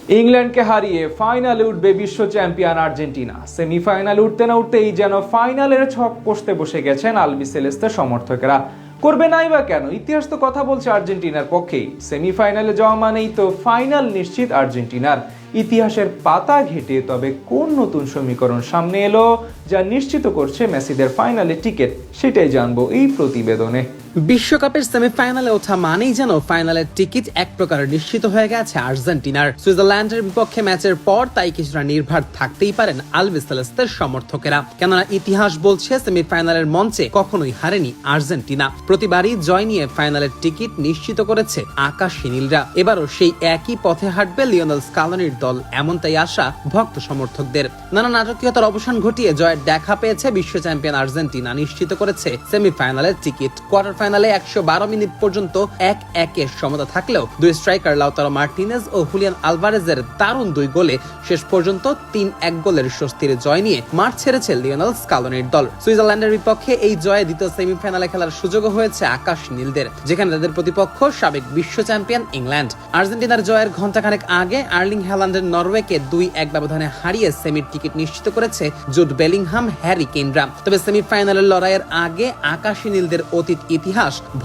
ইংল্যান্ডকে হারিয়ে ফাইনালে উঠবে বিশ্ব চ্যাম্পিয়ন আর্জেন্টিনা। সেমিফাইনালে উঠতে না উঠতেই যেন ফাইনালের ছক কষতে বসে গেছেন আলবিসেলেস্তের সমর্থকেরা। করবে নাই বা কেন, ইতিহাস তো কথা বলছে আর্জেন্টিনার পক্ষেই। সেমিফাইনালে যাওয়া মানেই তো ফাইনাল নিশ্চিত আর্জেন্টিনার। ইতিহাসের পাতা ঘেটে তবে কোন নতুন সমীকরণ সামনে এলো যা নিশ্চিত করছে মেসিদের ফাইনালে টিকিট, সেটাই জানবো এই প্রতিবেদনে। বিশ্বকাপের সেমিফাইনালে ওঠা মানেই যেন ফাইনালের টিকিট এক প্রকার নিশ্চিত হয়ে গেছে আর্জেন্টিনার। সুইজারল্যান্ডের বিপক্ষে ম্যাচের পর তাই কিছুটা নির্ভর থাকতেই পারেন আলবিসেলেস্তের সমর্থকেরা, কেননা ইতিহাস বলছে সেমিফাইনালের মঞ্চে কখনোই হারেনি আর্জেন্টিনা। প্রতিবারই জয় নিয়ে ফাইনালের টিকিট নিশ্চিত করেছে আকাশী নীলরা। এবারও সেই একই পথে হাঁটবে লিওনেল স্কালোনির দল, এমনটাই আশা ভক্ত সমর্থকদের। নানা নাটকীয়তার অবসান ঘটিয়ে জয়ের দেখা পেয়েছে বিশ্ব চ্যাম্পিয়ন আর্জেন্টিনা, নিশ্চিত করেছে সেমিফাইনালের টিকিট। কোয়ার্টার ফাইনালে 112 মিনিট পর্যন্ত 1-1 সমতা থাকলেও দুই স্ট্রাইকার লাউতারো মার্টিনেজ ও হুলিয়ান আলভারেজের দারুণ দুই গোলে শেষ পর্যন্ত 3-1 গোলের স্বস্তির জয় নিয়ে মাঠ ছেড়েছে লিওনেল স্কালোনির দল। সুইজারল্যান্ডের বিপক্ষে এই জয়ে দ্বিতীয় সেমিফাইনালে খেলার সুযোগও হয়েছে আকাশ নীলদের, যেখানে তাদের প্রতিপক্ষ সাবেক বিশ্ব চ্যাম্পিয়ন ইংল্যান্ড। আর্জেন্টিনার জয়ের ঘণ্টাখানেক আগে আর্লিং হ্যালান্ডের নরওয়েকে 2-1 ব্যবধানে হারিয়ে সেমির টিকিট নিশ্চিত করেছে জুড বেলিংহাম, হ্যারি কেইনরা। তবে সেমিফাইনালের লড়াইয়ের আগে আকাশী নীলদের অতীত ইতিহাস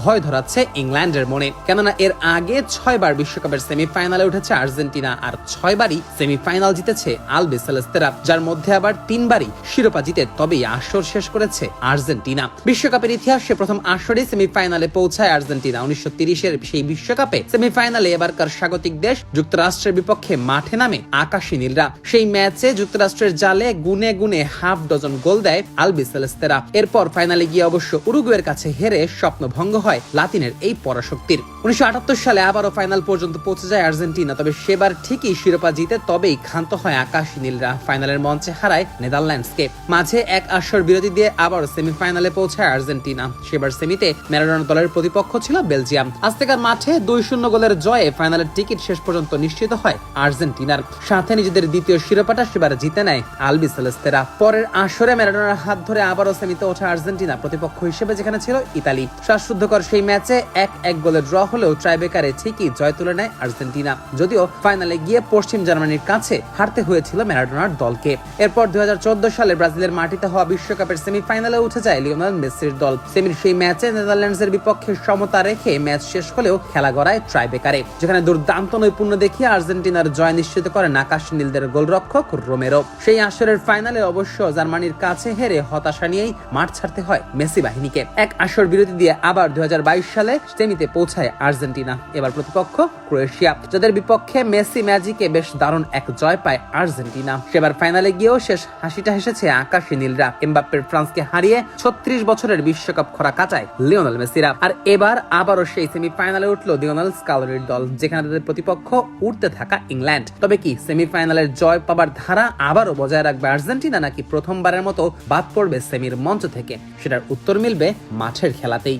ভয় ধরাচ্ছে ইংল্যান্ডের মনে, কেননা এর আগে 6 বার বিশ্বকাপের সেমিফাইনালে উঠেছে আর্জেন্টিনা, আর 6 বারই সেমিফাইনাল জিতেছে আলবিসেলেস্তেরা, যার মধ্যে আবার 3 বারই শিরোপা জিতে তবেই আসর শেষ করেছে আর্জেন্টিনা। বিশ্বকাপের ইতিহাসে প্রথম আসরে সেমিফাইনালে পৌঁছায় আর্জেন্টিনা। 1930-এর সেই বিশ্বকাপে সেমিফাইনালে এবারকার স্বাগতিক দেশ যুক্তরাষ্ট্রের বিপক্ষে মাঠে নামে আকাশী নীলরা। সেই ম্যাচে যুক্তরাষ্ট্রের জালে গুনে গুনে হাফ ডজন গোল দেয় আলবিসেলেস্তেরা। এরপর ফাইনালে গিয়ে অবশ্য উরুগুয়ের কাছে হেরে স্বপ্ন ভঙ্গ হয় লাতিনের এই পরাশক্তির। 1978 সালে আবারও ফাইনাল পর্যন্ত পৌঁছে যায় আর্জেন্টিনা, তবে সেবার ঠিকই শিরোপা জিতে তবেই ক্ষান্ত হয় আকাশী নীলরা। ফাইনালের মঞ্চে হারায় নেদারল্যান্ডসকে। মাঝে এক আসর বিরতি দিয়ে আবার সেমিফাইনালে পৌঁছায় আর্জেন্টিনা। সেবার সেমিতে ম্যারাডোনা দলের প্রতিপক্ষ ছিল বেলজিয়াম। আজতেকার মাঠে 2-0 গোলের জয়ে ফাইনালের টিকিট শেষ পর্যন্ত নিশ্চিত হয় আর্জেন্টিনার। সাথে নিজেদের দ্বিতীয় শিরোপাটা সেবার জিতে নেয় আলবিসেলেস্তেরা। পরের আসরে ম্যারাডোনার হাত ধরে আবারও সেমিতে ওঠা আর্জেন্টিনা প্রতিপক্ষ হিসেবে যেখানে ছিল ইতালি। শ্বাসরুদ্ধকর সেই ম্যাচে 1-1 গোলের ড্র হলেও ট্রাইবেকারে ঠিকই জয় তুলে নেয় আর্জেন্টিনা, যদিও ফাইনালে গিয়ে পশ্চিম জার্মানির কাছে হারতে হয়েছিল ম্যারাডোনার দলকে। এরপর 2014 সালে ব্রাজিলের মাটিতে হওয়া বিশ্বকাপের সেমিফাইনালে উঠে যায় লিওনেল মেসির দল। সেমির সেই ম্যাচে নেদারল্যান্ডসের বিপক্ষে সমতা রেখে ম্যাচ শেষ হলেও খেলা গড়ায় ট্রাইবেকারে, যেখানে দুর্দান্ত নৈপুণ্য দেখিয়ে আর্জেন্টিনার জয় নিশ্চিত করেন আকাশী নীলদের গোলরক্ষক রোমেরো। সেই আসরের ফাইনালে অবশ্য জার্মানির কাছে হেরে হতাশা নিয়েই মাঠ ছাড়তে হয় মেসি বাহিনীকে। এক আসর বিরতি দিয়ে আবার 2022 সালে সেমিতে পৌঁছায় আর্জেন্টিনা। এবার প্রতিপক্ষ ক্রোয়েশিয়া, যাদের বিপক্ষে মেসি ম্যাজিকে বেশ দারুণ এক জয় পায় আর্জেন্টিনা। সেবার ফাইনালে গিয়েও শেষ হাসিটা হেসেছে আকাশী নীলরা। এমবাপ্পের ফ্রান্সকে হারিয়ে 36 বছরের বিশ্বকাপ খরা কাটায় লিওনেল মেসিরা। আর এবার আবারও সেই সেমিফাইনালে উঠলো লিওনেল স্কালোনির দল, যেখানে তাদের প্রতিপক্ষ উঠতে থাকা ইংল্যান্ড। তবে কি সেমিফাইনালের জয় পাবার ধারা আবারও বজায় রাখবে আর্জেন্টিনা, নাকি প্রথমবারের মতো বাদ পড়বে সেমির মঞ্চ থেকে? সেটার উত্তর মিলবে মাঠের খেলাতেই।